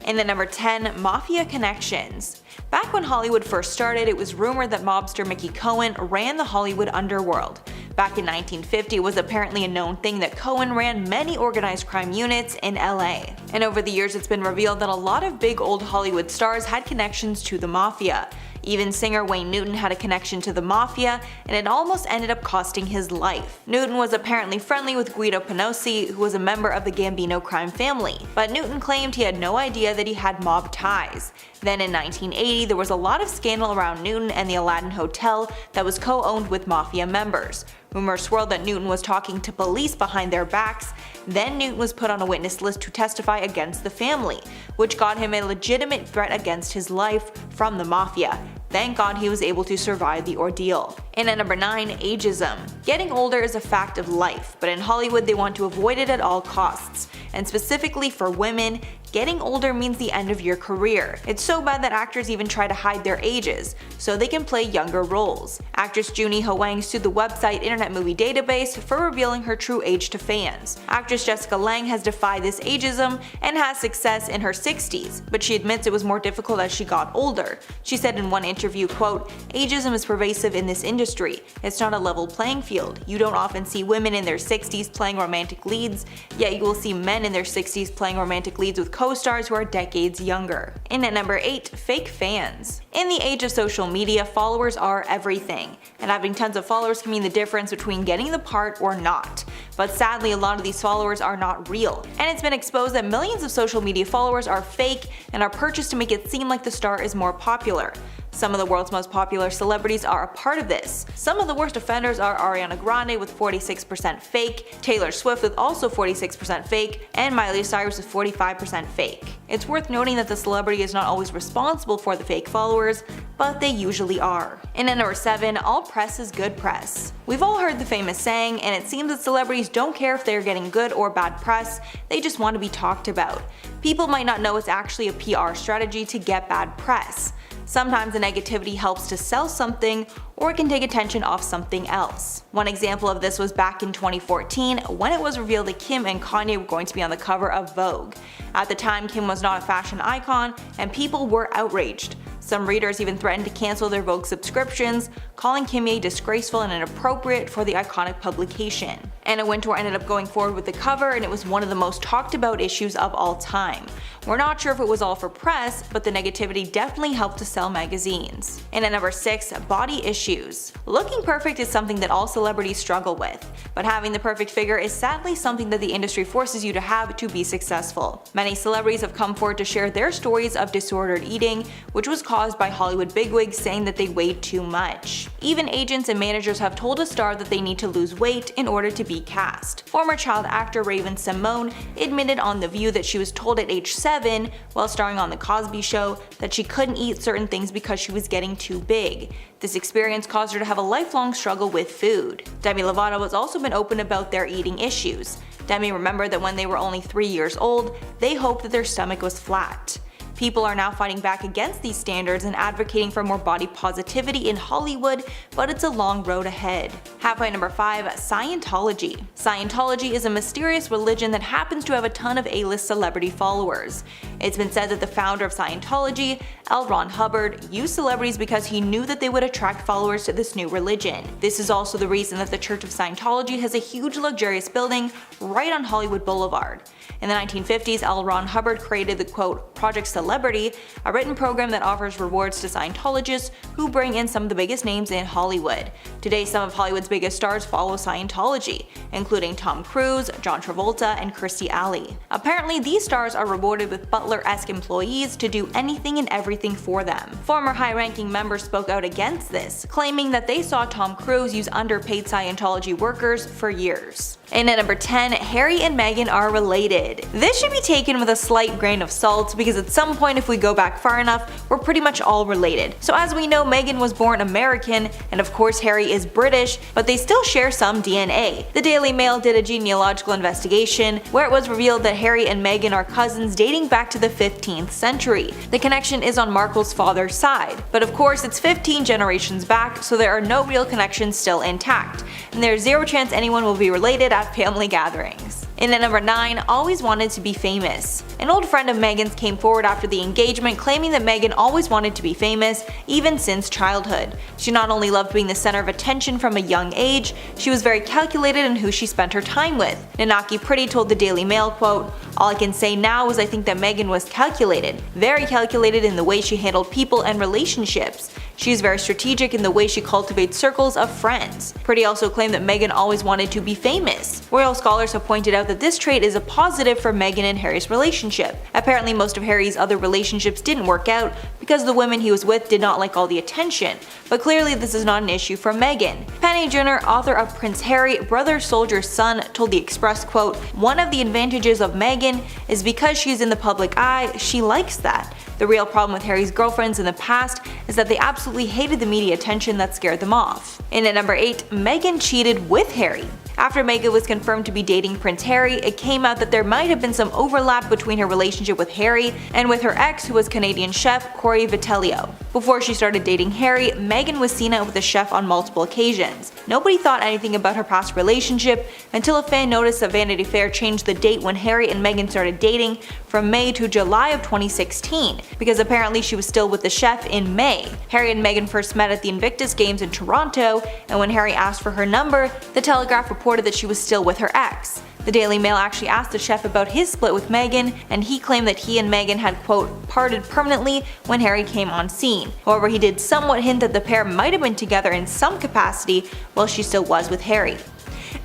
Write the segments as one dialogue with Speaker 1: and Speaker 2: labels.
Speaker 1: And at number 10, Mafia Connections. Back when Hollywood first started, it was rumored that mobster Mickey Cohen ran the Hollywood underworld. Back in 1950, it was apparently a known thing that Cohen ran many organized crime units in LA. And over the years, it's been revealed that a lot of big old Hollywood stars had connections to the Mafia. Even singer Wayne Newton had a connection to the Mafia, and it almost ended up costing his life. Newton was apparently friendly with Guido Penosi, who was a member of the Gambino crime family, but Newton claimed he had no idea that he had mob ties. Then in 1980, there was a lot of scandal around Newton and the Aladdin Hotel that was co-owned with Mafia members. Rumors swirled that Newton was talking to police behind their backs. Then Newton was put on a witness list to testify against the family, which got him a legitimate threat against his life from the Mafia. Thank God he was able to survive the ordeal. And at number 9, ageism. Getting older is a fact of life, but in Hollywood they want to avoid it at all costs. And specifically for women, getting older means the end of your career. It's so bad that actors even try to hide their ages, so they can play younger roles. Actress Junie Ho Wang sued the website Internet Movie Database for revealing her true age to fans. Actress Jessica Lange has defied this ageism and has success in her 60s, but she admits it was more difficult as she got older. She said in one interview, quote, "Ageism is pervasive in this industry. It's not a level playing field. You don't often see women in their 60s playing romantic leads, yet you will see men in their 60s playing romantic leads with co-stars who are decades younger." And at number 8, fake fans. In the age of social media, followers are everything, and having tons of followers can mean the difference between getting the part or not. But sadly, a lot of these followers are not real, and it's been exposed that millions of social media followers are fake and are purchased to make it seem like the star is more popular. Some of the world's most popular celebrities are a part of this. Some of the worst offenders are Ariana Grande with 46% fake, Taylor Swift with also 46% fake, and Miley Cyrus with 45% fake. It's worth noting that the celebrity is not always responsible for the fake followers, but they usually are. And at number 7, all press is good press. We've all heard the famous saying, and it seems that celebrities don't care if they're getting good or bad press, they just want to be talked about. People might not know it's actually a PR strategy to get bad press. Sometimes the negativity helps to sell something, or it can take attention off something else. One example of this was back in 2014 when it was revealed that Kim and Kanye were going to be on the cover of Vogue. At the time, Kim was not a fashion icon, and people were outraged. Some readers even threatened to cancel their Vogue subscriptions, calling Kimye disgraceful and inappropriate for the iconic publication. Anna Wintour ended up going forward with the cover, and it was one of the most talked about issues of all time. We're not sure if it was all for press, but the negativity definitely helped to sell magazines. And at number 6, body issues. Looking perfect is something that all celebrities struggle with, but having the perfect figure is sadly something that the industry forces you to have to be successful. Many celebrities have come forward to share their stories of disordered eating, which was caused by Hollywood bigwigs saying that they weighed too much. Even agents and managers have told a star that they need to lose weight in order to be cast. Former child actor Raven Simone admitted on The View that she was told at age 7, while starring on The Cosby Show, that she couldn't eat certain things because she was getting too big. This experience caused her to have a lifelong struggle with food. Demi Lovato has also been open about their eating issues. Demi remembered that when they were only 3 years old, they hoped that their stomach was flat. People are now fighting back against these standards and advocating for more body positivity in Hollywood, but it's a long road ahead. Halfway number 5, Scientology. Scientology is a mysterious religion that happens to have a ton of A-list celebrity followers. It's been said that the founder of Scientology, L. Ron Hubbard, used celebrities because he knew that they would attract followers to this new religion. This is also the reason that the Church of Scientology has a huge luxurious building right on Hollywood Boulevard. In the 1950s, L. Ron Hubbard created the quote, Project Celebrity, a written program that offers rewards to Scientologists who bring in some of the biggest names in Hollywood. Today, some of Hollywood's biggest stars follow Scientology, including Tom Cruise, John Travolta, and Kirstie Alley. Apparently, these stars are rewarded with butler-esque employees to do anything and everything for them. Former high-ranking members spoke out against this, claiming that they saw Tom Cruise use underpaid Scientology workers for years. And at number 10, Harry and Meghan are related. This should be taken with a slight grain of salt because at some point, if we go back far enough, we're pretty much all related. So as we know, Meghan was born American, and of course Harry is British, but they still share some DNA. The Daily Mail did a genealogical investigation where it was revealed that Harry and Meghan are cousins dating back to the 15th century. The connection is on Markle's father's side, but of course it's 15 generations back, so there are no real connections still intact, and there's zero chance anyone will be related at family gatherings. And at number 9, always wanted to be famous. An old friend of Meghan's came forward after the engagement claiming that Meghan always wanted to be famous, even since childhood. She not only loved being the center of attention from a young age, she was very calculated in who she spent her time with. Nanaki Pretty told the Daily Mail, quote, "All I can say now is I think that Meghan was calculated, very calculated in the way she handled people and relationships. She is very strategic in the way she cultivates circles of friends." Pretty also claimed that Meghan always wanted to be famous. Royal scholars have pointed out that this trait is a positive for Meghan and Harry's relationship. Apparently most of Harry's other relationships didn't work out because the women he was with did not like all the attention, but clearly this is not an issue for Meghan. Penny Junor, author of Prince Harry, Brother Soldier's Son, told the Express, quote, "One of the advantages of Meghan is because she is in the public eye, she likes that. The real problem with Harry's girlfriends in the past is that they absolutely hated the media attention that scared them off." And at number 8, Meghan cheated with Harry. After Meghan was confirmed to be dating Prince Harry, it came out that there might have been some overlap between her relationship with Harry and with her ex, who was Canadian chef Corey Vitelio. Before she started dating Harry, Meghan was seen out with the chef on multiple occasions. Nobody thought anything about her past relationship until a fan noticed that Vanity Fair changed the date when Harry and Meghan started dating from May to July of 2016, because apparently she was still with the chef in May. Harry and Meghan first met at the Invictus Games in Toronto, and when Harry asked for her number, the Telegraph reported that she was still with her ex. The Daily Mail actually asked the chef about his split with Meghan, and he claimed that he and Meghan had, quote, "parted permanently" when Harry came on scene. However, he did somewhat hint that the pair might have been together in some capacity while she still was with Harry.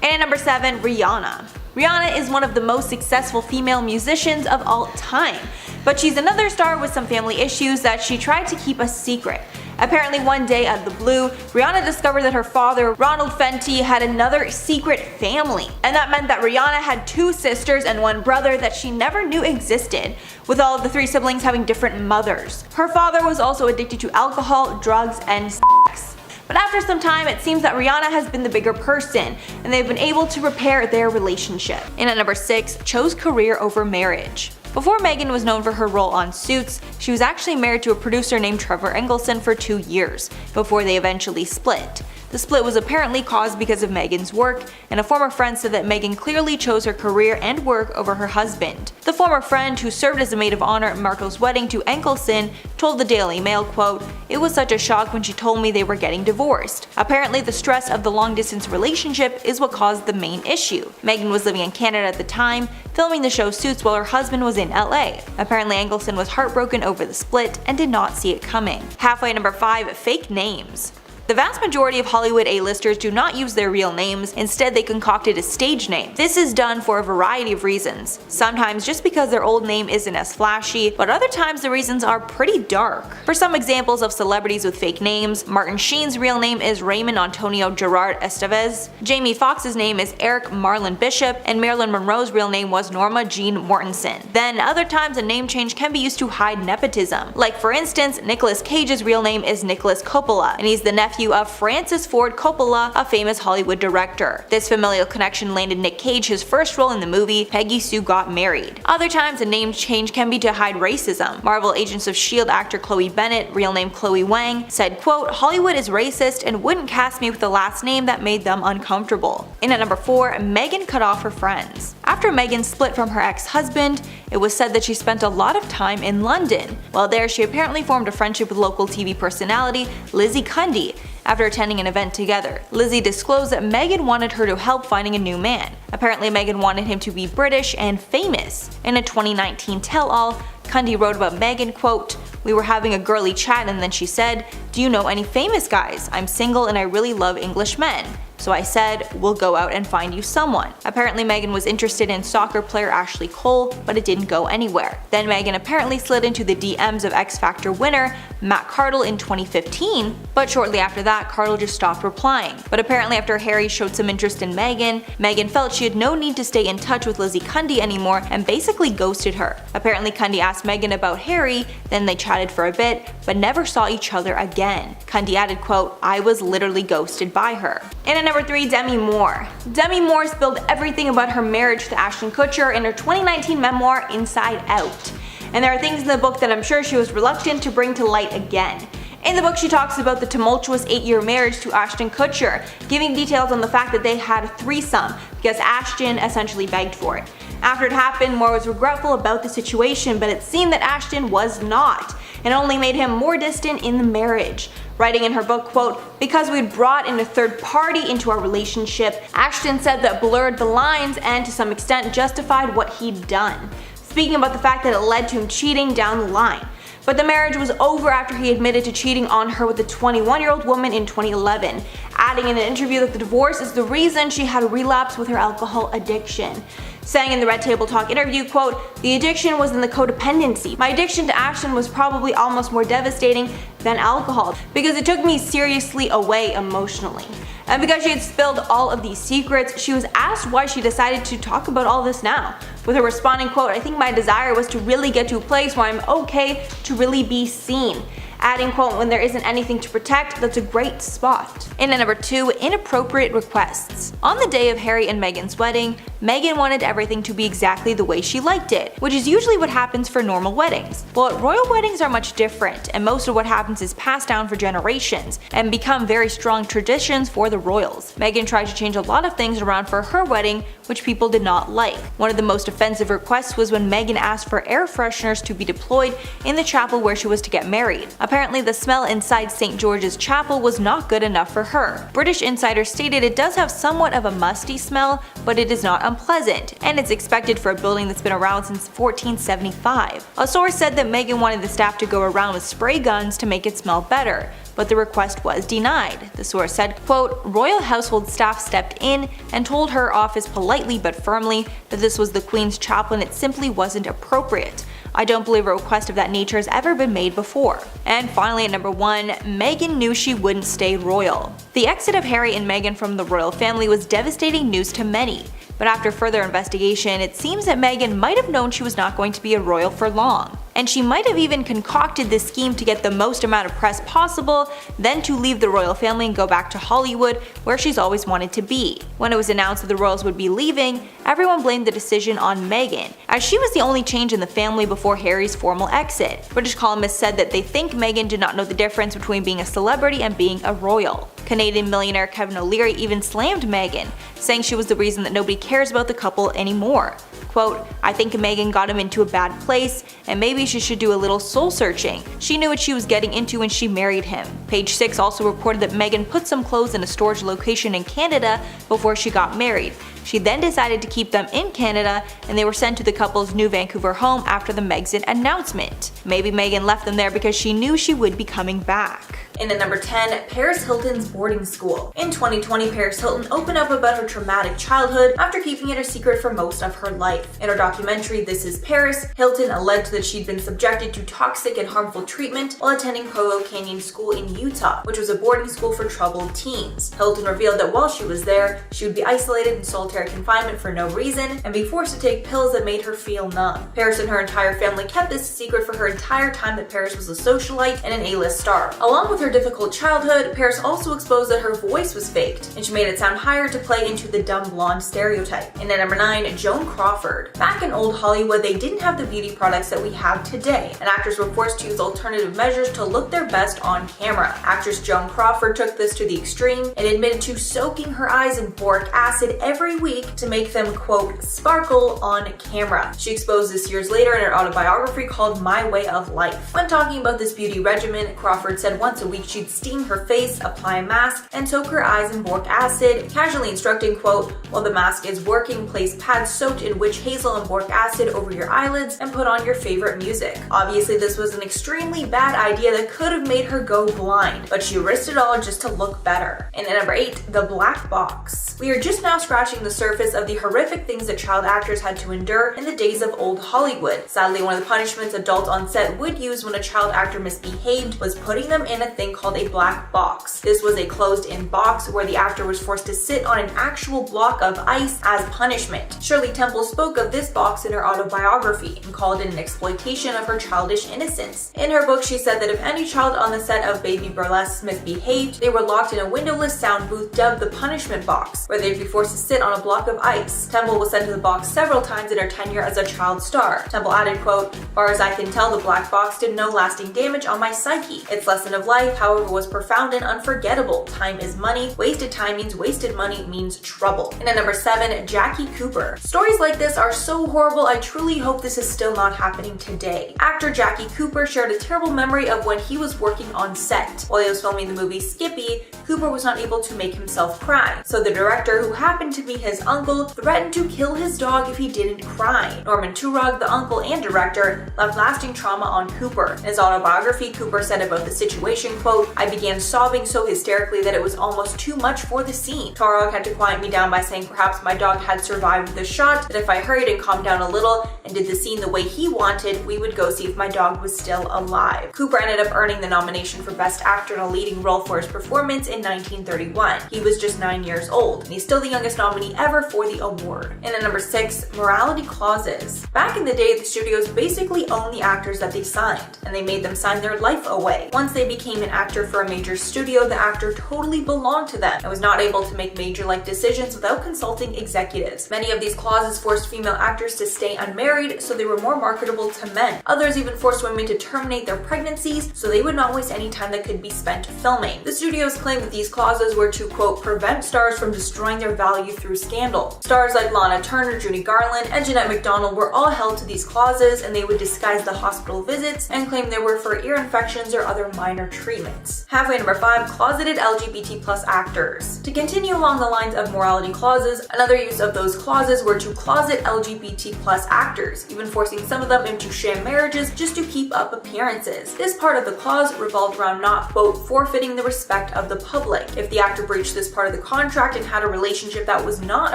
Speaker 1: And at number 7, Rihanna. Rihanna is one of the most successful female musicians of all time, but she's another star with some family issues that she tried to keep a secret. Apparently one day out of the blue, Rihanna discovered that her father, Ronald Fenty, had another secret family. And that meant that Rihanna had 2 sisters and 1 brother that she never knew existed, with all of the 3 siblings having different mothers. Her father was also addicted to alcohol, drugs, and sex. But after some time, it seems that Rihanna has been the bigger person, and they've been able to repair their relationship. And at number 6, chose career over marriage. Before Meghan was known for her role on Suits, she was actually married to a producer named Trevor Engelson for 2 years, before they eventually split. The split was apparently caused because of Meghan's work, and a former friend said that Meghan clearly chose her career and work over her husband. The former friend, who served as a maid of honor at Markle's wedding to Engelson, told the Daily Mail, quote, "It was such a shock when she told me they were getting divorced. Apparently the stress of the long-distance relationship is what caused the main issue. Meghan was living in Canada at the time, filming the show Suits while her husband was in LA. Apparently Engelson was heartbroken over the split and did not see it coming." Halfway at number 5, fake names. The vast majority of Hollywood A-listers do not use their real names, instead they concocted a stage name. This is done for a variety of reasons. Sometimes just because their old name isn't as flashy, but other times the reasons are pretty dark. For some examples of celebrities with fake names, Martin Sheen's real name is Raymond Antonio Gerard Estevez, Jamie Foxx's name is Eric Marlon Bishop, and Marilyn Monroe's real name was Norma Jean Mortensen. Then other times a name change can be used to hide nepotism. Like for instance, Nicolas Cage's real name is Nicholas Coppola, and he's the nephew of Francis Ford Coppola, a famous Hollywood director. This familial connection landed Nick Cage his first role in the movie Peggy Sue Got Married. Other times a name change can be to hide racism. Marvel Agents of S.H.I.E.L.D. actor Chloe Bennett, real name Chloe Wang, said, quote, "Hollywood is racist and wouldn't cast me with the last name that made them uncomfortable." And at number 4, Meghan cut off her friends. After Meghan split from her ex-husband, it was said that she spent a lot of time in London. While there, she apparently formed a friendship with local TV personality Lizzie Cundy. After attending an event together, Lizzie disclosed that Meghan wanted her to help finding a new man. Apparently Meghan wanted him to be British and famous. In a 2019 tell-all, Cundy wrote about Meghan, quote, "We were having a girly chat and then she said, 'Do you know any famous guys? I'm single and I really love English men.' So I said, 'We'll go out and find you someone.' Apparently Meghan was interested in soccer player Ashley Cole, but it didn't go anywhere. Then Meghan apparently slid into the DMs of X Factor winner Matt Cardle in 2015, but shortly after that Cardle just stopped replying. But apparently after Harry showed some interest in Meghan, Meghan felt she had no need to stay in touch with Lizzie Cundy anymore and basically ghosted her. Apparently Cundy asked Meghan about Harry, then they chatted for a bit, but never saw each other again. Cundy added, quote, "I was literally ghosted by her." And at number 3, Demi Moore. Demi Moore spilled everything about her marriage to Ashton Kutcher in her 2019 memoir Inside Out. And there are things in the book that I'm sure she was reluctant to bring to light again. In the book, she talks about the tumultuous 8-year marriage to Ashton Kutcher, giving details on the fact that they had a threesome because Ashton essentially begged for it. After it happened, Moore was regretful about the situation, but it seemed that Ashton was not, and only made him more distant in the marriage. Writing in her book, quote, "Because we'd brought in a third party into our relationship, Ashton said that blurred the lines and to some extent justified what he'd done," speaking about the fact that it led to him cheating down the line. But the marriage was over after he admitted to cheating on her with a 21-year-old woman in 2011, adding in an interview that the divorce is the reason she had a relapse with her alcohol addiction. Saying in the Red Table Talk interview, quote, "The addiction was in the codependency. My addiction to Ashton was probably almost more devastating than alcohol because it took me seriously away emotionally." And because she had spilled all of these secrets, she was asked why she decided to talk about all this now, with her responding, quote, "I think my desire was to really get to a place where I'm okay to really be seen." Adding, quote, "When there isn't anything to protect, that's a great spot." And at number 2, inappropriate requests. On the day of Harry and Meghan's wedding, Meghan wanted everything to be exactly the way she liked it, which is usually what happens for normal weddings. But royal weddings are much different, and most of what happens is passed down for generations and become very strong traditions for the royals. Meghan tried to change a lot of things around for her wedding, which people did not like. One of the most offensive requests was when Meghan asked for air fresheners to be deployed in the chapel where she was to get married. Apparently, the smell inside St. George's Chapel was not good enough for her. British insiders stated it does have somewhat of a musty smell, but it is not unpleasant, and it's expected for a building that's been around since 1475. A source said that Meghan wanted the staff to go around with spray guns to make it smell better, but the request was denied. The source said, quote, "Royal household staff stepped in and told her office politely but firmly that this was the Queen's chapel and it simply wasn't appropriate. I don't believe a request of that nature has ever been made before." And finally at number 1, Meghan knew she wouldn't stay royal. The exit of Harry and Meghan from the royal family was devastating news to many. But after further investigation, it seems that Meghan might have known she was not going to be a royal for long. And she might have even concocted this scheme to get the most amount of press possible, then to leave the royal family and go back to Hollywood, where she's always wanted to be. When it was announced that the royals would be leaving, everyone blamed the decision on Meghan, as she was the only change in the family before Harry's formal exit. British columnists said that they think Meghan did not know the difference between being a celebrity and being a royal. Canadian millionaire Kevin O'Leary even slammed Meghan, saying she was the reason that nobody cares about the couple anymore. Quote, "I think Meghan got him into a bad place, and maybe she should do a little soul searching. She knew what she was getting into when she married him." Page 6 also reported that Meghan put some clothes in a storage location in Canada before she got married. She then decided to keep them in Canada, and they were sent to the couple's new Vancouver home after the Megxit announcement. Maybe Meghan left them there because she knew she would be coming back. And at number 10, Paris Hilton's boarding school. In 2020, Paris Hilton opened up about her traumatic childhood after keeping it a secret for most of her life. In her documentary, This Is Paris, Hilton alleged that she'd been subjected to toxic and harmful treatment while attending Provo Canyon School in Utah, which was a boarding school for troubled teens. Hilton revealed that while she was there, she would be isolated in solitary confinement for no reason and be forced to take pills that made her feel numb. Paris and her entire family kept this a secret for her entire time that Paris was a socialite and an A-list star. Along with her difficult childhood, Paris also exposed that her voice was faked, and she made it sound higher to play into the dumb blonde stereotype. And at number 9, Joan Crawford. Back in old Hollywood, they didn't have the beauty products that we have today, and actors were forced to use alternative measures to look their best on camera. Actress Joan Crawford took this to the extreme and admitted to soaking her eyes in boric acid every week to make them, quote, sparkle on camera. She exposed this years later in her autobiography called My Way of Life. When talking about this beauty regimen, Crawford said once a week she'd steam her face, apply a mask, and soak her eyes in boric acid, casually instructing, quote, while the mask is working, place pads soaked in witch hazel and boric acid over your eyelids and put on your favorite music. Obviously, this was an extremely bad idea that could have made her go blind, but she risked it all just to look better. And at number 8, the black box. We are just now scratching the surface of the horrific things that child actors had to endure in the days of old Hollywood. Sadly, one of the punishments adults on set would use when a child actor misbehaved was putting them in a thing called a black box. This was a closed-in box where the actor was forced to sit on an actual block of ice as punishment. Shirley Temple spoke of this box in her autobiography and called it an exploitation of her childish innocence. In her book, she said that if any child on the set of Baby Burlesque misbehaved, they were locked in a windowless sound booth dubbed the punishment box, where they'd be forced to sit on a block of ice. Temple was sent to the box several times in her tenure as a child star. Temple added, quote, "Far as I can tell, the black box did no lasting damage on my psyche. Its lesson of life life, however, was profound and unforgettable. Time is money. Wasted time means wasted money means trouble. And at number 7, Jackie Cooper. Stories like this are so horrible, I truly hope this is still not happening today. Actor Jackie Cooper shared a terrible memory of when he was working on set. While he was filming the movie Skippy, Cooper was not able to make himself cry. So the director, who happened to be his uncle, threatened to kill his dog if he didn't cry. Norman Turog, the uncle and director, left lasting trauma on Cooper. In his autobiography, Cooper said about the situation, quote, "I began sobbing so hysterically that it was almost too much for the scene. Turog had to quiet me down by saying perhaps my dog had survived the shot, that if I hurried and calmed down a little and did the scene the way he wanted, we would go see if my dog was still alive." Cooper ended up earning the nomination for Best Actor in a Leading Role for his performance in 1931. He was just 9 years old, and he's still the youngest nominee ever for the award. And at number 6, morality clauses. Back in the day, the studios basically owned the actors that they signed, and they made them sign their life away. Once they became an actor for a major studio, the actor totally belonged to them and was not able to make major life decisions without consulting executives. Many of these clauses forced female actors to stay unmarried so they were more marketable to men. Others even forced women to terminate their pregnancies so they would not waste any time that could be spent filming. The studios claimed that these clauses were to, quote, prevent stars from destroying their value through scandal. Stars like Lana Turner, Judy Garland, and Jeanette MacDonald were all held to these clauses, and they would disguise the hospital visits and claim they were for ear infections or other minor treatments. Halfway number 5, closeted LGBT plus actors. To continue along the lines of morality clauses, another use of those clauses were to closet LGBT plus actors, even forcing some of them into sham marriages just to keep up appearances. This part of the clause revolved around not, quote, forfeiting the respect of the public. If the actor breached this part of the contract and had a relationship that was not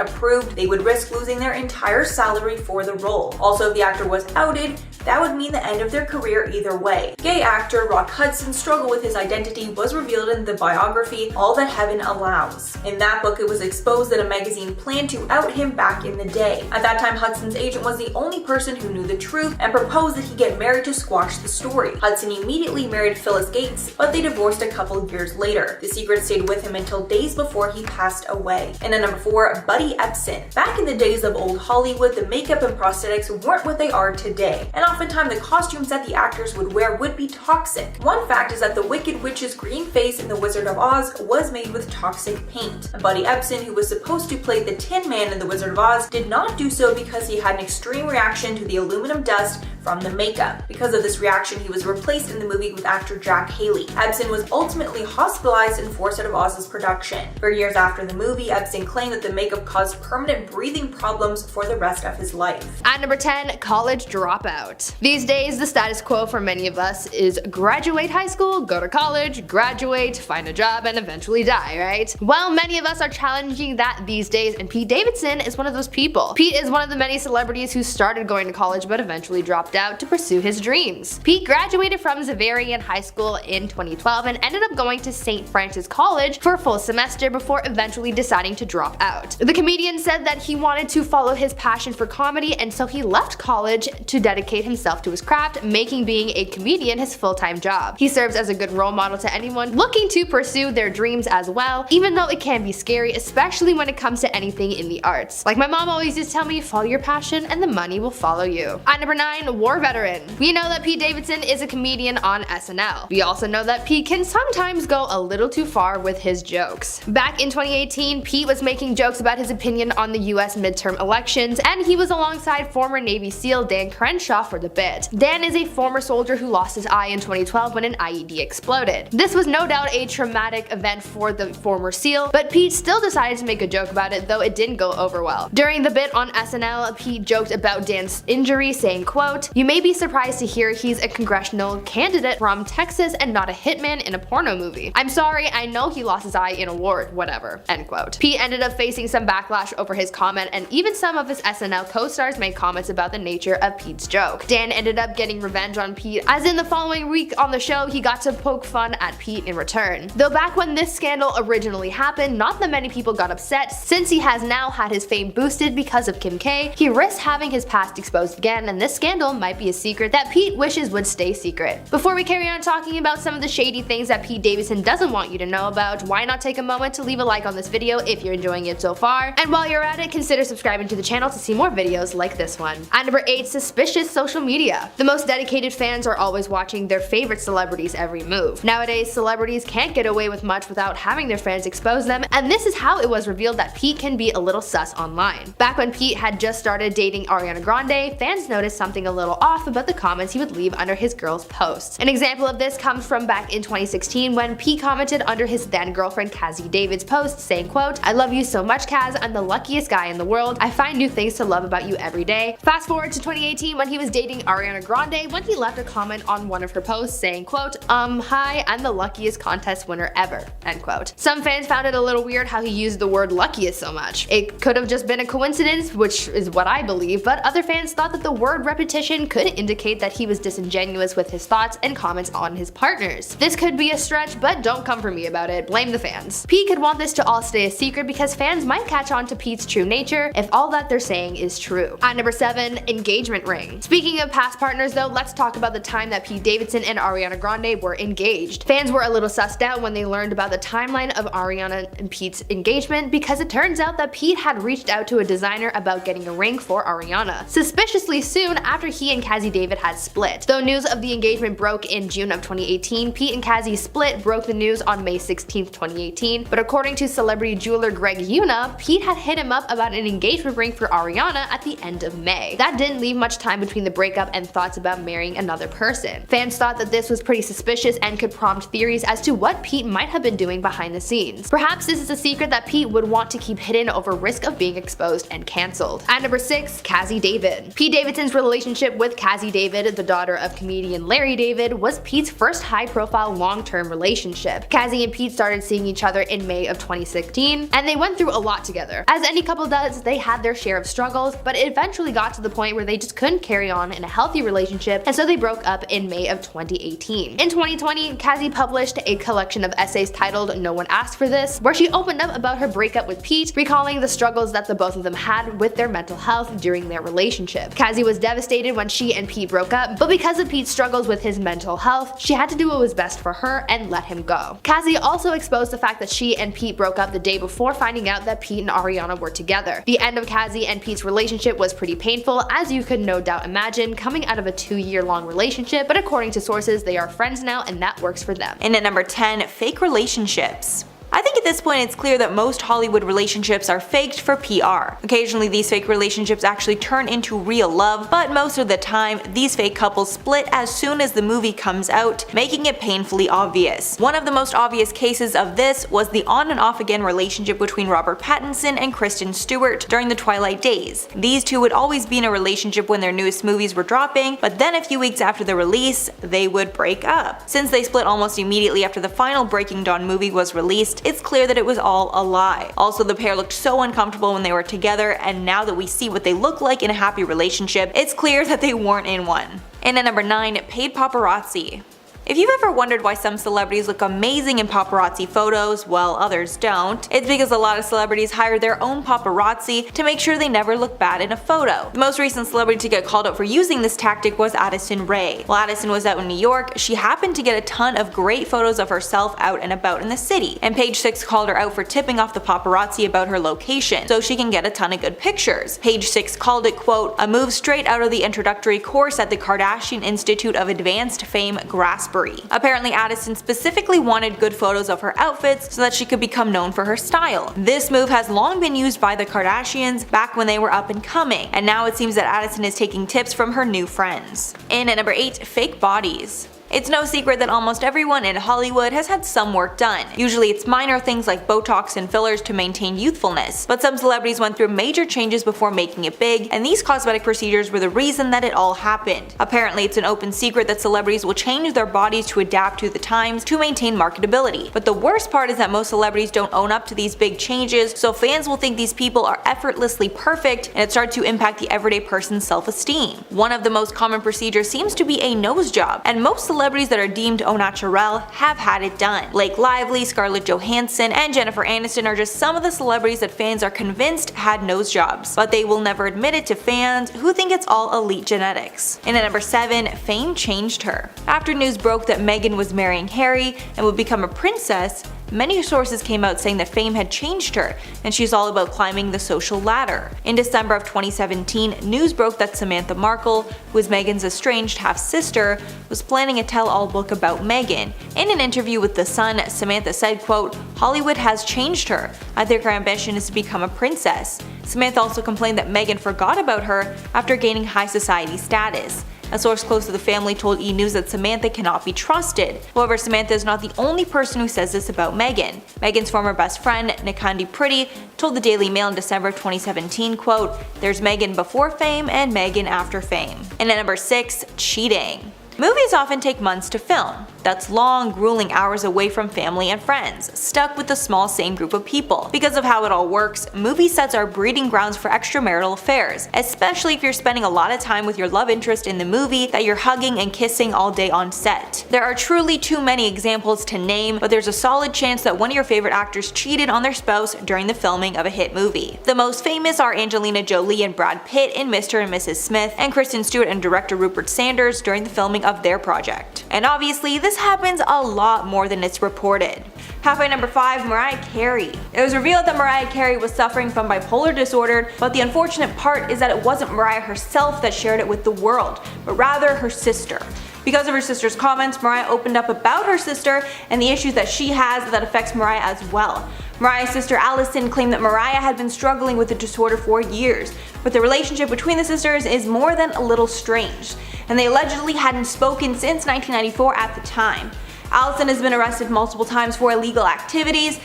Speaker 1: approved, they would risk losing their entire salary for the role. Also, if the actor was outed, that would mean the end of their career either way. Gay actor Rock Hudson's struggle with his identity was revealed in the biography All That Heaven Allows. In that book, it was exposed that a magazine planned to out him back in the day. At that time, Hudson's agent was the only person who knew the truth and proposed that he get married to squash the story. Hudson immediately married Phyllis Gates, but they divorced a couple years later. The secret stayed with him until days before he passed away. And at number 4, Buddy Ebsen. Back in the days of old Hollywood, the makeup and prosthetics weren't what they are today, and oftentimes the costumes that the actors would wear would be toxic. One fact is that the Wicked Witch's green face in The Wizard of Oz was made with toxic paint. And Buddy Ebsen, who was supposed to play the Tin Man in The Wizard of Oz, did not do so because he had an extreme reaction to the aluminum dust from the makeup. Because of this reaction, he was replaced in the movie with actor Jack Haley. Ebsen was ultimately hospitalized and forced out of Oz's production. For years after the movie, Ebsen claimed that the makeup caused permanent breathing problems for the rest of his life.
Speaker 2: At number 10, college dropout. These days, the status quo for many of us is graduate high school, go to college, graduate, find a job, and eventually die, right? Well, many of us are challenging that these days, and Pete Davidson is one of those people. Pete is one of the many celebrities who started going to college but eventually dropped out to pursue his dreams. Pete graduated from Xaverian High School in 2012 and ended up going to St. Francis College for a full semester before eventually deciding to drop out. The comedian said that he wanted to follow his passion for comedy, and so he left college to dedicate himself to his craft, making being a comedian his full-time job. He serves as a good role model to anyone looking to pursue their dreams as well, even though it can be scary, especially when it comes to anything in the arts. Like my mom always used to tell me, follow your passion and the money will follow you. At number 9, war veteran. We know that Pete Davidson is a comedian on SNL. We also know that Pete can sometimes go a little too far with his jokes. Back in 2018, Pete was making jokes about his opinion on the US midterm elections, and he was alongside former Navy SEAL Dan Crenshaw for the bit. Dan is a former soldier who lost his eye in 2012 when an IED exploded. This was no doubt a traumatic event for the former SEAL, but Pete still decided to make a joke about it, though it didn't go over well. During the bit on SNL, Pete joked about Dan's injury, saying, quote, "You may be surprised to hear he's a congressional candidate from Texas and not a hitman in a porno movie. I'm sorry, I know he lost his eye in a war, whatever." End quote. Pete ended up facing some backlash over his comment, and even some of his SNL co-stars made comments about the nature of Pete's joke. Dan ended up getting revenge on Pete, as in the following week on the show he got to poke fun at Pete in return. Though back when this scandal originally happened, not that many people got upset, since he has now had his fame boosted because of Kim K. He risked having his past exposed again, and this scandal might be a secret that Pete wishes would stay secret. Before we carry on talking about some of the shady things that Pete Davidson doesn't want you to know about, why not take a moment to leave a like on this video if you're enjoying it so far, and while you're at it, consider subscribing to the channel to see more videos like this one. At number 8, suspicious social media. The most dedicated fans are always watching their favorite celebrities' every move. Nowadays, celebrities can't get away with much without having their fans expose them, and this is how it was revealed that Pete can be a little sus online. Back when Pete had just started dating Ariana Grande, fans noticed something a little off about the comments he would leave under his girl's posts. An example of this comes from back in 2016 when Pete commented under his then girlfriend Cassie David's post saying, quote, "I love you so much, Kaz, I'm the luckiest guy in the world. I find new things to love about you every day." Fast forward to 2018 when he was dating Ariana Grande, when he left a comment on one of her posts saying, quote, "Hi, I'm the luckiest contest winner ever," end quote. Some fans found it a little weird how he used the word luckiest so much. It could have just been a coincidence, which is what I believe, but other fans thought that the word repetition could indicate that he was disingenuous with his thoughts and comments on his partners. This could be a stretch, but don't come for me about it, blame the fans. Pete could want this to all stay a secret because fans might catch on to Pete's true nature if all that they're saying is true. At number 7, engagement ring. Speaking of past partners though, let's talk about the time that Pete Davidson and Ariana Grande were engaged. Fans were a little sussed out when they learned about the timeline of Ariana and Pete's engagement because it turns out that Pete had reached out to a designer about getting a ring for Ariana, suspiciously soon after he and Cassie David had split. Though news of the engagement broke in June of 2018, Pete and Cassie's split broke the news on May 16th, 2018, but according to celebrity jeweler Greg Yuna, Pete had hit him up about an engagement ring for Ariana at the end of May. That didn't leave much time between the breakup and thoughts about marrying another person. Fans thought that this was pretty suspicious and could prompt theories as to what Pete might have been doing behind the scenes. Perhaps this is a secret that Pete would want to keep hidden over risk of being exposed and cancelled. At number 6, Cassie David. Pete Davidson's relationship with Cassie David, the daughter of comedian Larry David, was Pete's first high-profile long-term relationship. Cassie and Pete started seeing each other in May of 2016, and they went through a lot together. As any couple does, they had their share of struggles, but it eventually got to the point where they just couldn't carry on in a healthy relationship, and so they broke up in May of 2018. In 2020, Cassie published a collection of essays titled "No One Asked for This," where she opened up about her breakup with Pete, recalling the struggles that the both of them had with their mental health during their relationship. Cassie was devastated when she and Pete broke up, but because of Pete's struggles with his mental health, she had to do what was best for her and let him go. Cassie also exposed the fact that she and Pete broke up the day before finding out that Pete and Ariana were together. The end of Cassie and Pete's relationship was pretty painful, as you could no doubt imagine, coming out of a 2-year-long relationship, but according to sources, they are friends now and that works for them.
Speaker 1: And at number 10, fake relationships. I think at this point it's clear that most Hollywood relationships are faked for PR. Occasionally these fake relationships actually turn into real love, but most of the time these fake couples split as soon as the movie comes out, making it painfully obvious. One of the most obvious cases of this was the on and off again relationship between Robert Pattinson and Kristen Stewart during the Twilight days. These two would always be in a relationship when their newest movies were dropping, but then a few weeks after the release, they would break up. Since they split almost immediately after the final Breaking Dawn movie was released, it's clear that it was all a lie. Also, the pair looked so uncomfortable when they were together, and now that we see what they look like in a happy relationship, it's clear that they weren't in one. And at number 9, paid paparazzi. If you've ever wondered why some celebrities look amazing in paparazzi photos while others don't, it's because a lot of celebrities hire their own paparazzi to make sure they never look bad in a photo. The most recent celebrity to get called out for using this tactic was Addison Rae. While Addison was out in New York, she happened to get a ton of great photos of herself out and about in the city, and Page Six called her out for tipping off the paparazzi about her location so she can get a ton of good pictures. Page Six called it, quote, "a move straight out of the introductory course at the Kardashian Institute of Advanced Fame Grasbury." Apparently Addison specifically wanted good photos of her outfits so that she could become known for her style. This move has long been used by the Kardashians back when they were up and coming, and now it seems that Addison is taking tips from her new friends. And at number 8, fake bodies. It's no secret that almost everyone in Hollywood has had some work done. Usually it's minor things like Botox and fillers to maintain youthfulness, but some celebrities went through major changes before making it big, and these cosmetic procedures were the reason that it all happened. Apparently it's an open secret that celebrities will change their bodies to adapt to the times to maintain marketability. But the worst part is that most celebrities don't own up to these big changes, so fans will think these people are effortlessly perfect, and it starts to impact the everyday person's self-esteem. One of the most common procedures seems to be a nose job, and most celebrities celebrities that are deemed au naturel have had it done. Blake Lively, Scarlett Johansson, and Jennifer Aniston are just some of the celebrities that fans are convinced had nose jobs, but they will never admit it to fans who think it's all elite genetics. And at number 7, fame changed her. After news broke that Meghan was marrying Harry and would become a princess, many sources came out saying that fame had changed her, and she's all about climbing the social ladder. In December of 2017, news broke that Samantha Markle, who is Meghan's estranged half-sister, was planning a tell-all book about Meghan. In an interview with The Sun, Samantha said, quote, "Hollywood has changed her. I think her ambition is to become a princess." Samantha also complained that Meghan forgot about her after gaining high society status. A source close to the family told E! News that Samantha cannot be trusted. However, Samantha is not the only person who says this about Meghan. Meghan's former best friend, Nikandi Pretty, told the Daily Mail in December of 2017, quote, "There's Meghan before fame and Meghan after fame." And at number 6, cheating. Movies often take months to film. That's long, grueling hours away from family and friends, stuck with the small same group of people. Because of how it all works, movie sets are breeding grounds for extramarital affairs, especially if you're spending a lot of time with your love interest in the movie that you're hugging and kissing all day on set. There are truly too many examples to name, but there's a solid chance that one of your favorite actors cheated on their spouse during the filming of a hit movie. The most famous are Angelina Jolie and Brad Pitt in Mr. and Mrs. Smith, and Kristen Stewart and director Rupert Sanders during the filming of their project. And obviously, this happens a lot more than it's reported. Halfway number 5, Mariah Carey. It was revealed that Mariah Carey was suffering from bipolar disorder, but the unfortunate part is that it wasn't Mariah herself that shared it with the world, but rather her sister. Because of her sister's comments, Mariah opened up about her sister and the issues that she has that affects Mariah as well. Mariah's sister Allison claimed that Mariah had been struggling with the disorder for years, but the relationship between the sisters is more than a little strange, and they allegedly hadn't spoken since 1994 at the time. Allison has been arrested multiple times for illegal activities,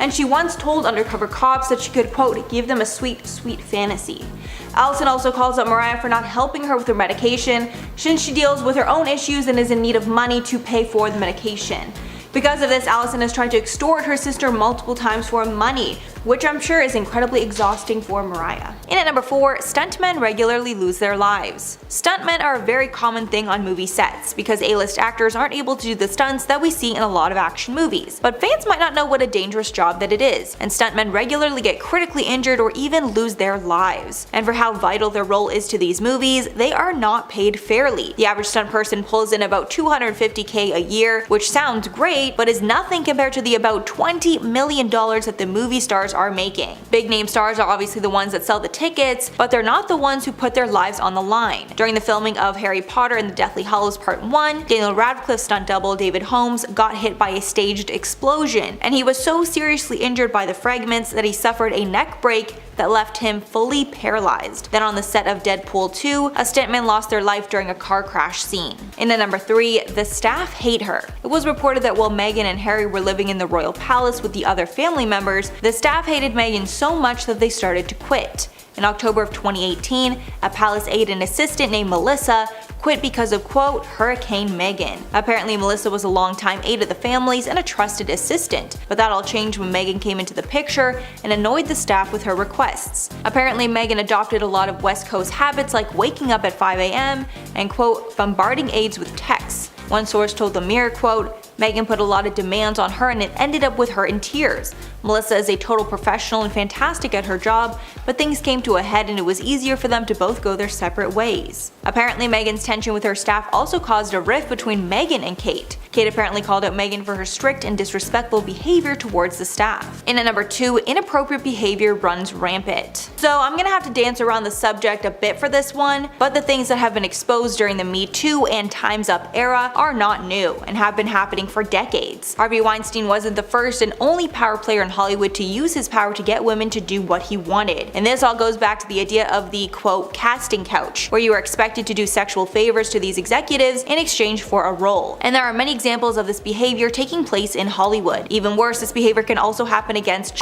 Speaker 1: and she once told undercover cops that she could, quote, "give them a sweet, sweet fantasy." Allison also calls out Mariah for not helping her with her medication, since she deals with her own issues and is in need of money to pay for the medication. Because of this, Allison has tried to extort her sister multiple times for money, which I'm sure is incredibly exhausting for Mariah. And at number 4, stuntmen regularly lose their lives. Stuntmen are a very common thing on movie sets, because A-list actors aren't able to do the stunts that we see in a lot of action movies. But fans might not know what a dangerous job that it is, and stuntmen regularly get critically injured or even lose their lives. And for how vital their role is to these movies, they are not paid fairly. The average stunt person pulls in about $250K a year, which sounds great, but is nothing compared to the about $20 million that the movie stars are making. Big name stars are obviously the ones that sell the tickets, but they're not the ones who put their lives on the line. During the filming of Harry Potter and the Deathly Hallows Part 1, Daniel Radcliffe's stunt double David Holmes got hit by a staged explosion, and he was so seriously injured by the fragments that he suffered a neck break that left him fully paralyzed. Then on the set of Deadpool 2, a stuntman lost their life during a car crash scene. And at number 3, the staff hate her. It was reported that while Meghan and Harry were living in the royal palace with the other family members, the staff hated Meghan so much that they started to quit. In October of 2018, a palace aide and assistant named Melissa quit because of, quote, Hurricane Meghan. Apparently Melissa was a longtime aide of the family's and a trusted assistant, but that all changed when Meghan came into the picture and annoyed the staff with her requests. Apparently Meghan adopted a lot of West Coast habits like waking up at 5 a.m. and, quote, bombarding aides with texts. One source told the Mirror, quote, Meghan put a lot of demands on her and it ended up with her in tears. Melissa is a total professional and fantastic at her job, but things came to a head and it was easier for them to both go their separate ways. Apparently Meghan's tension with her staff also caused a rift between Meghan and Kate. Kate apparently called out Meghan for her strict and disrespectful behavior towards the staff. And at number 2, inappropriate behavior runs rampant. So I'm gonna have to dance around the subject a bit for this one, but the things that have been exposed during the Me Too and Time's Up era are not new and have been happening for decades. Harvey Weinstein wasn't the first and only power player in Hollywood to use his power to get women to do what he wanted. And this all goes back to the idea of the, quote, casting couch, where you are expected to do sexual favors to these executives in exchange for a role. And there are many examples of this behavior taking place in Hollywood. Even worse, this behavior can also happen against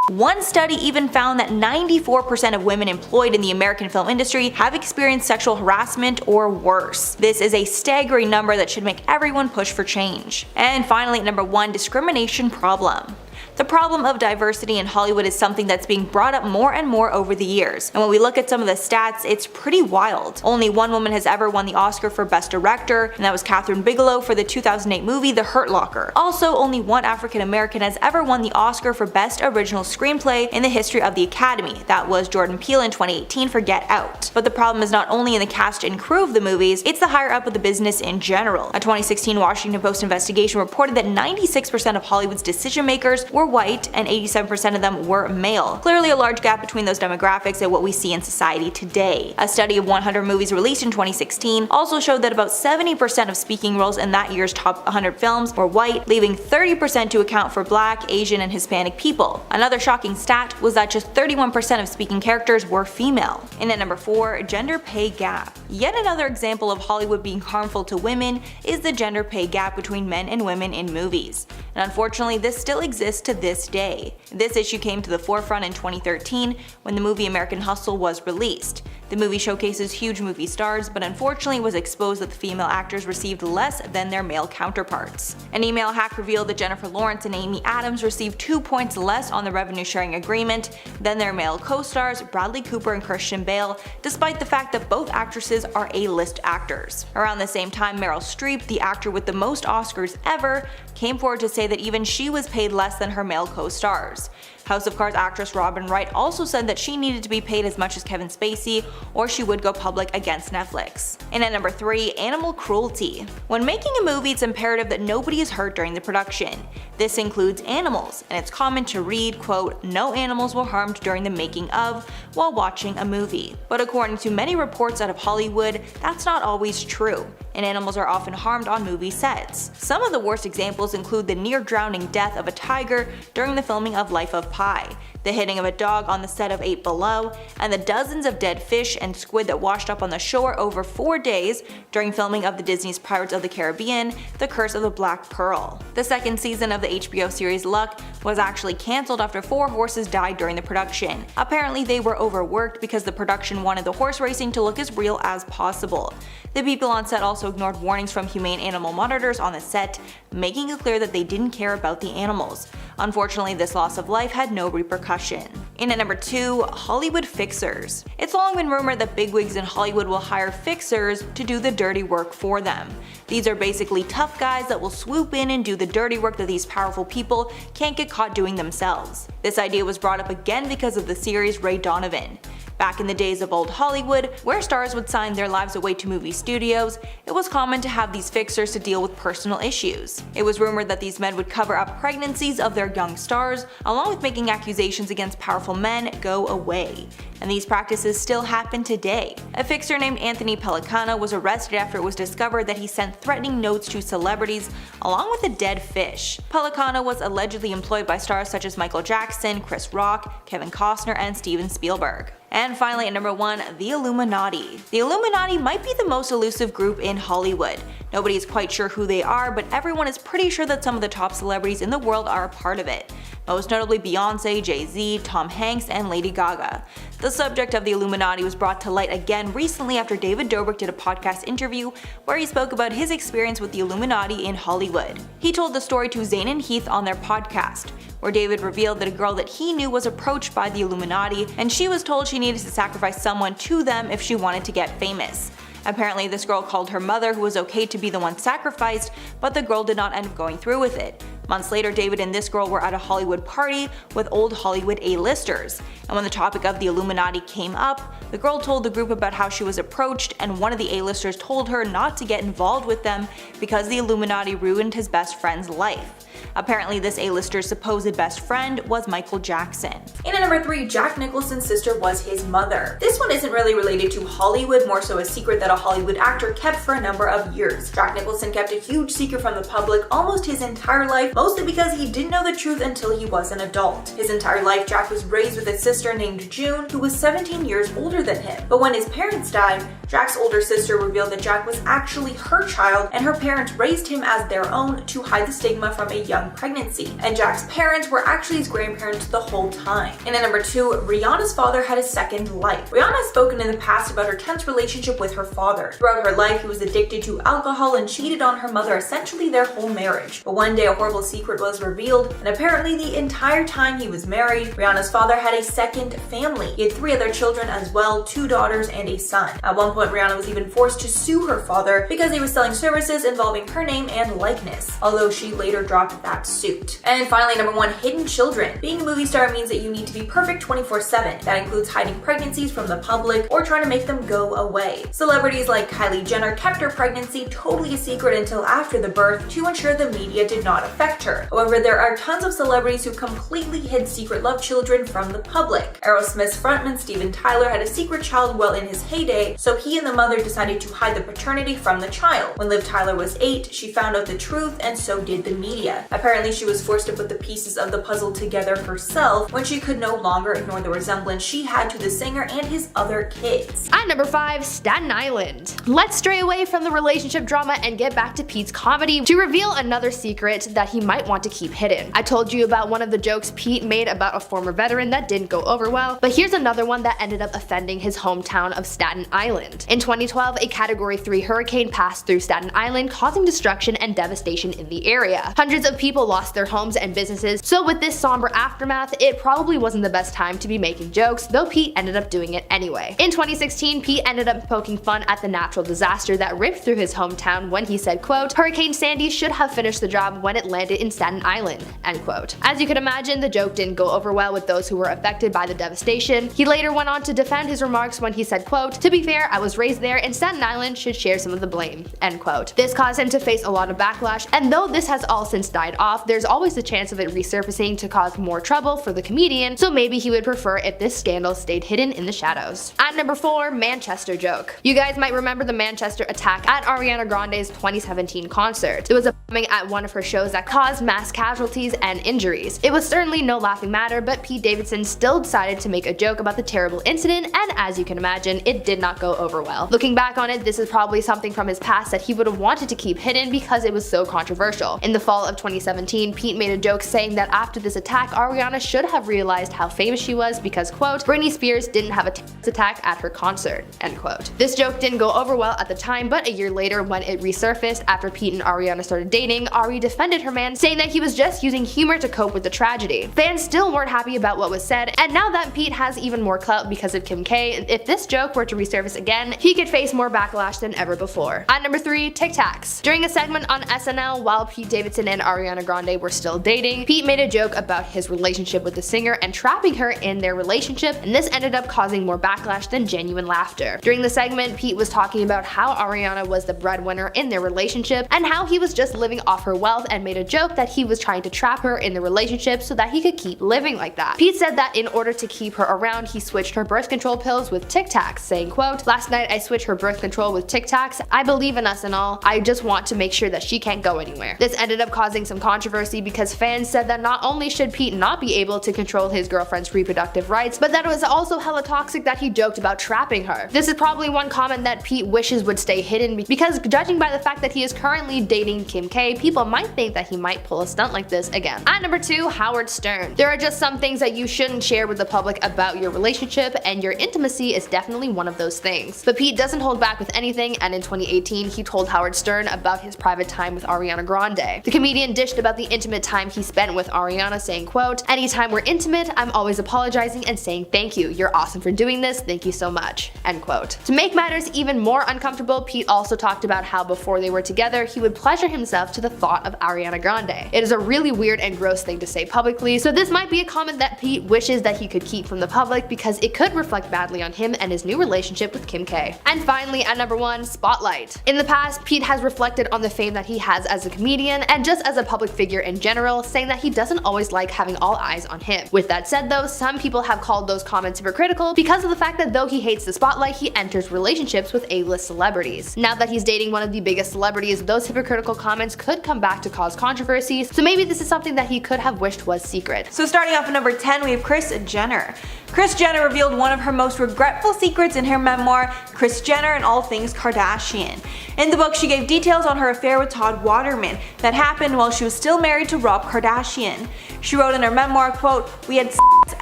Speaker 1: One study even found that 94% of women employed in the American film industry have experienced sexual harassment or worse. This is a staggering number that should make everyone push for change. And finally, at number 1, discrimination problem. The problem of diversity in Hollywood is something that's being brought up more and more over the years, and when we look at some of the stats, it's pretty wild. Only one woman has ever won the Oscar for Best Director, and that was Kathryn Bigelow for the 2008 movie The Hurt Locker. Also, only one African American has ever won the Oscar for Best Original Screenplay in the history of the Academy. That was Jordan Peele in 2018 for Get Out. But the problem is not only in the cast and crew of the movies, it's the higher up of the business in general. A 2016 Washington Post investigation reported that 96% of Hollywood's decision makers were white and 87% of them were male. Clearly a large gap between those demographics and what we see in society today. A study of 100 movies released in 2016 also showed that about 70% of speaking roles in that year's top 100 films were white, leaving 30% to account for Black, Asian, and Hispanic people. Another shocking stat was that just 31% of speaking characters were female. And at number 4, gender pay gap. Yet another example of Hollywood being harmful to women is the gender pay gap between men and women in movies. And unfortunately, this still exists to this day. This issue came to the forefront in 2013 when the movie American Hustle was released. The movie showcases huge movie stars, but unfortunately was exposed that the female actors received less than their male counterparts. An email hack revealed that Jennifer Lawrence and Amy Adams received 2 points less on the revenue sharing agreement than their male co-stars Bradley Cooper and Christian Bale, despite the fact that both actresses are A-list actors. Around the same time, Meryl Streep, the actor with the most Oscars ever, came forward to say that even she was paid less than her male co-stars. House of Cards actress Robin Wright also said that she needed to be paid as much as Kevin Spacey or she would go public against Netflix. And at number 3, animal cruelty. When making a movie, it's imperative that nobody is hurt during the production. This includes animals, and it's common to read, quote, "No animals were harmed during the making of" while watching a movie. But according to many reports out of Hollywood, that's not always true, and animals are often harmed on movie sets. Some of the worst examples include the near-drowning death of a tiger during the filming of Life of Pi, the hitting of a dog on the set of 8 Below, and the dozens of dead fish and squid that washed up on the shore over 4 days during filming of the Disney's Pirates of the Caribbean, The Curse of the Black Pearl. The second season of the HBO series Luck was actually cancelled after 4 horses died during the production. Apparently they were overworked because the production wanted the horse racing to look as real as possible. The people on set also ignored warnings from humane animal monitors on the set, making it clear that they didn't care about the animals. Unfortunately, this loss of life had no repercussion. In at number 2, Hollywood fixers. It's long been rumored that bigwigs in Hollywood will hire fixers to do the dirty work for them. These are basically tough guys that will swoop in and do the dirty work that these powerful people can't get caught doing themselves. This idea was brought up again because of the series Ray Donovan. Back in the days of old Hollywood, where stars would sign their lives away to movie studios, it was common to have these fixers to deal with personal issues. It was rumored that these men would cover up pregnancies of their young stars, along with making accusations against powerful men go away. And these practices still happen today. A fixer named Anthony Pellicano was arrested after it was discovered that he sent threatening notes to celebrities along with a dead fish. Pellicano was allegedly employed by stars such as Michael Jackson, Chris Rock, Kevin Costner, and Steven Spielberg. And finally at number 1, the Illuminati. The Illuminati might be the most elusive group in Hollywood. Nobody is quite sure who they are, but everyone is pretty sure that some of the top celebrities in the world are a part of it. Most notably Beyonce, Jay-Z, Tom Hanks, and Lady Gaga. The subject of the Illuminati was brought to light again recently after David Dobrik did a podcast interview where he spoke about his experience with the Illuminati in Hollywood. He told the story to Zayn and Heath on their podcast, where David revealed that a girl that he knew was approached by the Illuminati, and she was told she needed to sacrifice someone to them if she wanted to get famous. Apparently this girl called her mother, who was okay to be the one sacrificed, but the girl did not end up going through with it. Months later, David and this girl were at a Hollywood party with old Hollywood A-listers, and when the topic of the Illuminati came up, the girl told the group about how she was approached, and one of the A-listers told her not to get involved with them because the Illuminati ruined his best friend's life. Apparently this A-lister's supposed best friend was Michael Jackson. And at number 3, Jack Nicholson's sister was his mother. This one isn't really related to Hollywood, more so a secret that a Hollywood actor kept for a number of years. Jack Nicholson kept a huge secret from the public almost his entire life, mostly because he didn't know the truth until he was an adult. His entire life, Jack was raised with a sister named June, who was 17 years older than him. But when his parents died, Jack's older sister revealed that Jack was actually her child and her parents raised him as their own to hide the stigma from a young pregnancy. And Jack's parents were actually his grandparents the whole time. And at number 2, Rihanna's father had a second life. Rihanna has spoken in the past about her tense relationship with her father. Throughout her life, he was addicted to alcohol and cheated on her mother essentially their whole marriage. But one day a horrible secret was revealed, and apparently the entire time he was married, Rihanna's father had a second family. He had 3 other children as well, 2 daughters and a son. At one point, Rihanna was even forced to sue her father because he was selling services involving her name and likeness, although she later dropped that suit. And finally, number 1, hidden children. Being a movie star means that you need to be perfect 24/7. That includes hiding pregnancies from the public or trying to make them go away. Celebrities like Kylie Jenner kept her pregnancy totally a secret until after the birth to ensure the media did not affect her. However, there are tons of celebrities who completely hid secret love children from the public. Aerosmith's frontman Steven Tyler had a secret child well in his heyday, so he and the mother decided to hide the paternity from the child. When Liv Tyler was 8, she found out the truth and so did the media. Apparently, she was forced to put the pieces of the puzzle together herself when she could no longer ignore the resemblance she had to the singer and his other kids.
Speaker 2: At number 5, Staten Island. Let's stray away from the relationship drama and get back to Pete's comedy to reveal another secret that he might want to keep hidden. I told you about one of the jokes Pete made about a former veteran that didn't go over well, but here's another one that ended up offending his hometown of Staten Island. In 2012, a Category 3 hurricane passed through Staten Island, causing destruction and devastation in the area. Hundreds of people lost their homes and businesses, so with this somber aftermath, it probably wasn't the best time to be making jokes, though Pete ended up doing it anyway. In 2016, Pete ended up poking fun at the natural disaster that ripped through his hometown when he said, quote, "Hurricane Sandy should have finished the job when it landed in Staten Island," end quote. As you can imagine, the joke didn't go over well with those who were affected by the devastation. He later went on to defend his remarks when he said, quote, "To be fair, I was raised there and Staten Island should share some of the blame," end quote. This caused him to face a lot of backlash, and though this has all since died off, there's always the chance of it resurfacing to cause more trouble for the comedian, so maybe he would prefer if this scandal stayed hidden in the shadows. At number 4, Manchester joke. You guys might remember the Manchester attack at Ariana Grande's 2017 concert. It was a bombing at one of her shows that caused mass casualties and injuries. It was certainly no laughing matter, but Pete Davidson still decided to make a joke about the terrible incident, and as you can imagine, it did not go over well. Looking back on it, this is probably something from his past that he would have wanted to keep hidden because it was so controversial. In the fall of 2017, Pete made a joke saying that after this attack, Ariana should have realized how famous she was because, quote, "Britney Spears didn't have a terrorist attack at her concert," end quote. This joke didn't go over well at the time, but a year later when it resurfaced after Pete and Ariana started dating, Ari defended her man, saying that he was just using humor to cope with the tragedy. Fans still weren't happy about what was said, and now that Pete has even more clout because of Kim K, if this joke were to resurface again, he could face more backlash than ever before. At number 3, Tic Tacs. During a segment on SNL while Pete Davidson and Ariana Grande were still dating, Pete made a joke about his relationship with the singer and trapping her in their relationship, and this ended up causing more backlash than genuine laughter. During the segment, Pete was talking about how Ariana was the breadwinner in their relationship and how he was just living off her wealth, and made a joke that he was trying to trap her in the relationship so that he could keep living like that. Pete said that in order to keep her around, he switched her birth control pills with Tic Tacs, saying, quote, "Last night I switched her birth control with Tic Tacs. I believe in us and all. I just want to make sure that she can't go anywhere." This ended up causing some controversy because fans said that not only should Pete not be able to control his girlfriend's reproductive rights, but that it was also hella toxic that he joked about trapping her. This is probably one comment that Pete wishes would stay hidden because judging by the fact that he is currently dating Kim K, people might think that he might pull a stunt like this again. At number 2, Howard Stern. There are just some things that you shouldn't share with the public about your relationship, and your intimacy is definitely one of those things. But Pete doesn't hold back with anything, and in 2018 he told Howard Stern about his private time with Ariana Grande. The comedian dished about the intimate time he spent with Ariana, saying, quote, "Anytime we're intimate, I'm always apologizing and saying thank you. You're awesome for doing this. Thank you so much," end quote. To make matters even more uncomfortable, Pete also talked about how before they were together, he would pleasure himself to the thought of Ariana Grande. It is a really weird and gross thing to say publicly, so this might be a comment that Pete wishes that he could keep from the public because it could reflect badly on him and his new relationship with Kim K. And finally, at number 1, Spotlight. In the past, Pete has reflected on the fame that he has as a comedian and just as a public figure in general, saying that he doesn't always like having all eyes on him. With that said though, some people have called those comments hypocritical because of the fact that though he hates the spotlight, he enters relationships with A-list celebrities. Now that he's dating one of the biggest celebrities, those hypocritical comments could come back to cause controversy, so maybe this is something that he could have wished was secret.
Speaker 1: So starting off at number 10, we have Kris Jenner. Kris Jenner revealed one of her most regretful secrets in her memoir, Kris Jenner and All Things Kardashian. In the book, she gave details on her affair with Todd Waterman that happened while she was still married to Rob Kardashian. She wrote in her memoir, quote, "We had sex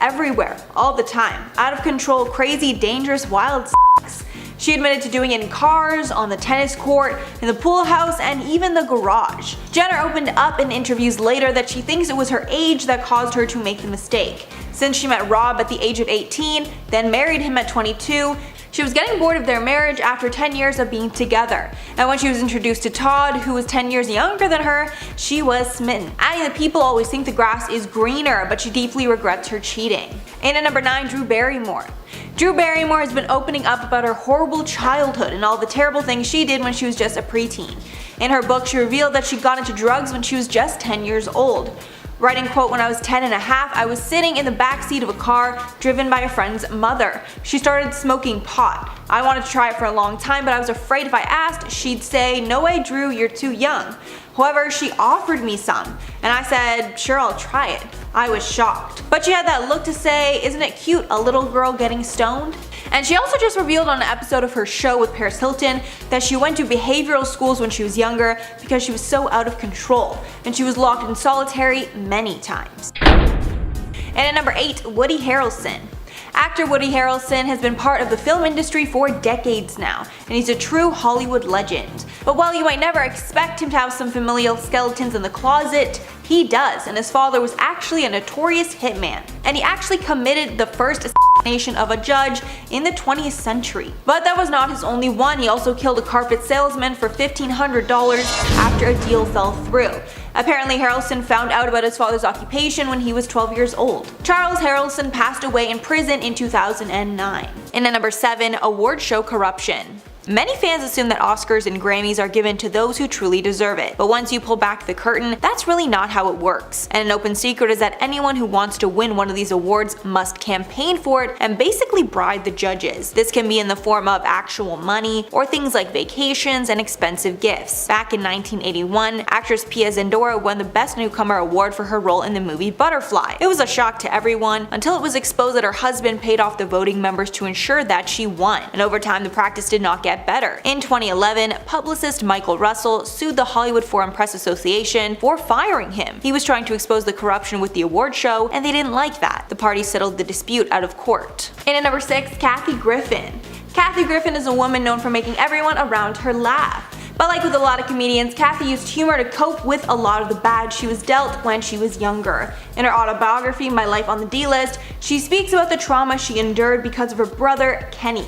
Speaker 1: everywhere, all the time. Out of control, crazy, dangerous, wild sex." She admitted to doing it in cars, on the tennis court, in the pool house, and even the garage. Jenner opened up in interviews later that she thinks it was her age that caused her to make the mistake. Since she met Rob at the age of 18, then married him at 22, she was getting bored of their marriage after 10 years of being together. And when she was introduced to Todd, who was 10 years younger than her, she was smitten, adding that people always think the grass is greener, but she deeply regrets her cheating. And at number 9, Drew Barrymore. Drew Barrymore has been opening up about her horrible childhood and all the terrible things she did when she was just a preteen. In her book, she revealed that she got into drugs when she was just 10 years old. Writing, quote, "When I was 10 and a half, I was sitting in the back seat of a car driven by a friend's mother. She started smoking pot. I wanted to try it for a long time, but I was afraid if I asked, she'd say, 'No way, Drew, you're too young.' However, she offered me some, and I said, 'Sure, I'll try it.' I was shocked. But she had that look to say, 'Isn't it cute, a little girl getting stoned?' And she also just revealed on an episode of her show with Paris Hilton that she went to behavioral schools when she was younger because she was so out of control, and she was locked in solitary many times. And at number 8, Woody Harrelson. Actor Woody Harrelson has been part of the film industry for decades now, and he's a true Hollywood legend. But while you might never expect him to have some familial skeletons in the closet, he does, and his father was actually a notorious hitman. And he actually committed the first assassination of a judge in the 20th century. But that was not his only one. He also killed a carpet salesman for $1,500 after a deal fell through. Apparently, Harrelson found out about his father's occupation when he was 12 years old. Charles Harrelson passed away in prison in 2009. And at number 7, award show corruption. Many fans assume that Oscars and Grammys are given to those who truly deserve it, but once you pull back the curtain, that's really not how it works. And an open secret is that anyone who wants to win one of these awards must campaign for it and basically bribe the judges. This can be in the form of actual money or things like vacations and expensive gifts. Back in 1981, actress Pia Zendora won the Best Newcomer award for her role in the movie Butterfly. It was a shock to everyone until it was exposed that her husband paid off the voting members to ensure that she won, and over time the practice did not get better. In 2011, publicist Michael Russell sued the Hollywood Foreign Press Association for firing him. He was trying to expose the corruption with the award show, and they didn't like that. The parties settled the dispute out of court. And at number 6, Kathy Griffin. Kathy Griffin is a woman known for making everyone around her laugh. But like with a lot of comedians, Kathy used humor to cope with a lot of the bad she was dealt when she was younger. In her autobiography, My Life on the D-List, she speaks about the trauma she endured because of her brother, Kenny.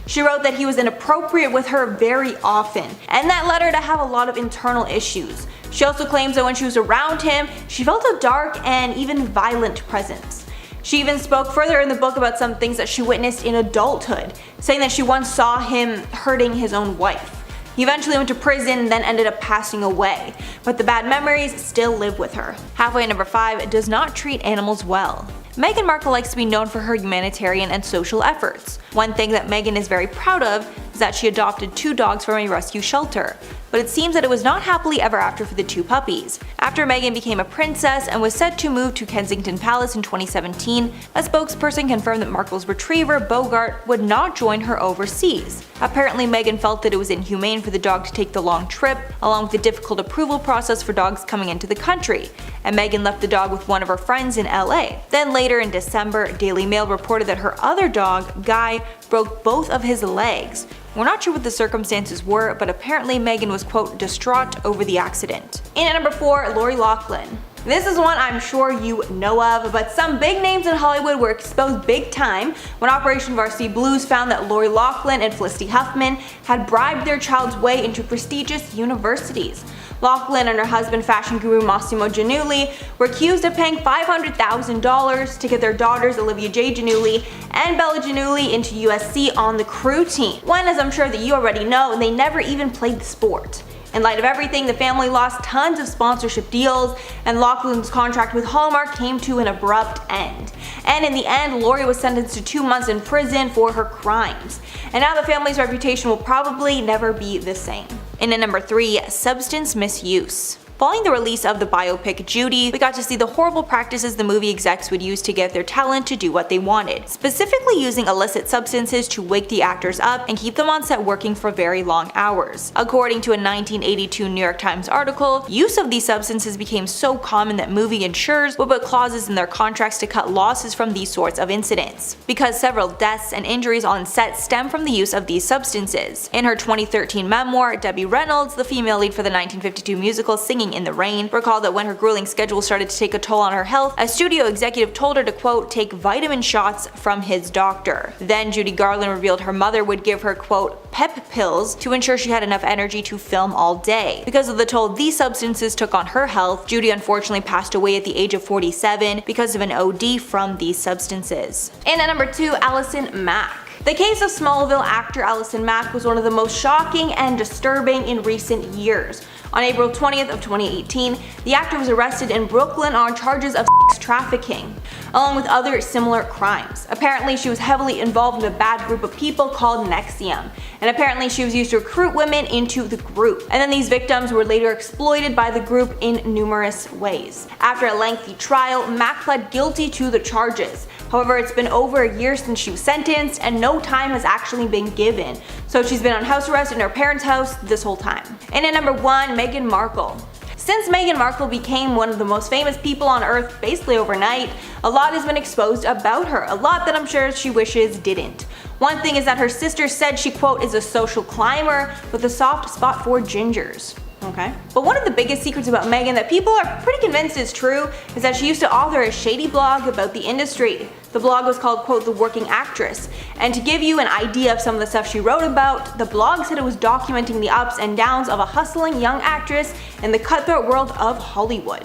Speaker 1: She wrote that he was inappropriate with her very often, and that led her to have a lot of internal issues. She also claims that when she was around him, she felt a dark and even violent presence. She even spoke further in the book about some things that she witnessed in adulthood, saying that she once saw him hurting his own wife. He eventually went to prison and then ended up passing away, but the bad memories still live with her. Halfway at number 5, does not treat animals well. Meghan Markle likes to be known for her humanitarian and social efforts. One thing that Meghan is very proud of is that she adopted 2 dogs from a rescue shelter, but it seems that it was not happily ever after for the 2 puppies. After Meghan became a princess and was set to move to Kensington Palace in 2017, a spokesperson confirmed that Markle's retriever, Bogart, would not join her overseas. Apparently, Meghan felt that it was inhumane for the dog to take the long trip, along with the difficult approval process for dogs coming into the country, and Meghan left the dog with one of her friends in LA. Then later in December, Daily Mail reported that her other dog, Guy, broke both of his legs. We're not sure what the circumstances were, but apparently Meghan was, quote, distraught over the accident. And at number 4, Lori Loughlin. This is one I'm sure you know of, but some big names in Hollywood were exposed big time when Operation Varsity Blues found that Lori Loughlin and Felicity Huffman had bribed their child's way into prestigious universities. Loughlin and her husband, fashion guru Massimo Giannulli, were accused of paying $500,000 to get their daughters Olivia J. Giannulli and Bella Giannulli into USC on the crew team, when, as I'm sure that you already know, they never even played the sport. In light of everything, the family lost tons of sponsorship deals, and Loughlin's contract with Hallmark came to an abrupt end. And in the end, Lori was sentenced to 2 months in prison for her crimes. And now the family's reputation will probably never be the same. And at number 3, substance misuse. Following the release of the biopic Judy, we got to see the horrible practices the movie execs would use to get their talent to do what they wanted, specifically using illicit substances to wake the actors up and keep them on set working for very long hours. According to a 1982 New York Times article, use of these substances became so common that movie insurers would put clauses in their contracts to cut losses from these sorts of incidents, because several deaths and injuries on set stem from the use of these substances. In her 2013 memoir, Debbie Reynolds, the female lead for the 1952 musical Singing in the Rain, recalled that when her grueling schedule started to take a toll on her health, a studio executive told her to, quote, take vitamin shots from his doctor. Then Judy Garland revealed her mother would give her, quote, pep pills to ensure she had enough energy to film all day. Because of the toll these substances took on her health, Judy unfortunately passed away at the age of 47 because of an OD from these substances. And at number 2, Allison Mack. The case of Smallville actor Allison Mack was one of the most shocking and disturbing in recent years. On April 20th of 2018, the actor was arrested in Brooklyn on charges of sex trafficking, along with other similar crimes. Apparently, she was heavily involved in a bad group of people called Nexium, and apparently she was used to recruit women into the group. And then these victims were later exploited by the group in numerous ways. After a lengthy trial, Mack pled guilty to the charges. However, it's been over a year since she was sentenced, and no time has actually been given. So she's been on house arrest in her parents' house this whole time. And at number 1, Meghan Markle. Since Meghan Markle became one of the most famous people on earth basically overnight, a lot has been exposed about her, a lot that I'm sure she wishes didn't. One thing is that her sister said she, quote, is a social climber with a soft spot for gingers. Okay. But one of the biggest secrets about Meghan that people are pretty convinced is true is that she used to author a shady blog about the industry. The blog was called, quote, The Working Actress. And to give you an idea of some of the stuff she wrote about, the blog said it was documenting the ups and downs of a hustling young actress in the cutthroat world of Hollywood.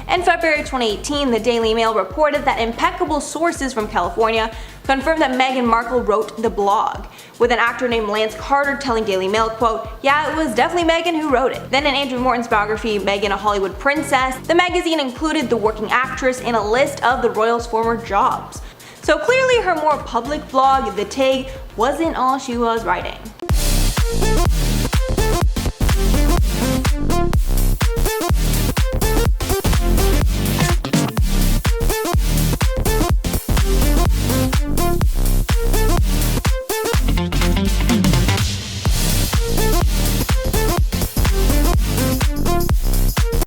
Speaker 1: In February 2018, the Daily Mail reported that impeccable sources from California confirmed that Meghan Markle wrote the blog, with an actor named Lance Carter telling Daily Mail, quote, yeah, it was definitely Meghan who wrote it. Then in Andrew Morton's biography, Meghan, a Hollywood Princess, the magazine included The Working Actress in a list of the royals' former jobs. So clearly her more public blog, The Tig, wasn't all she was writing.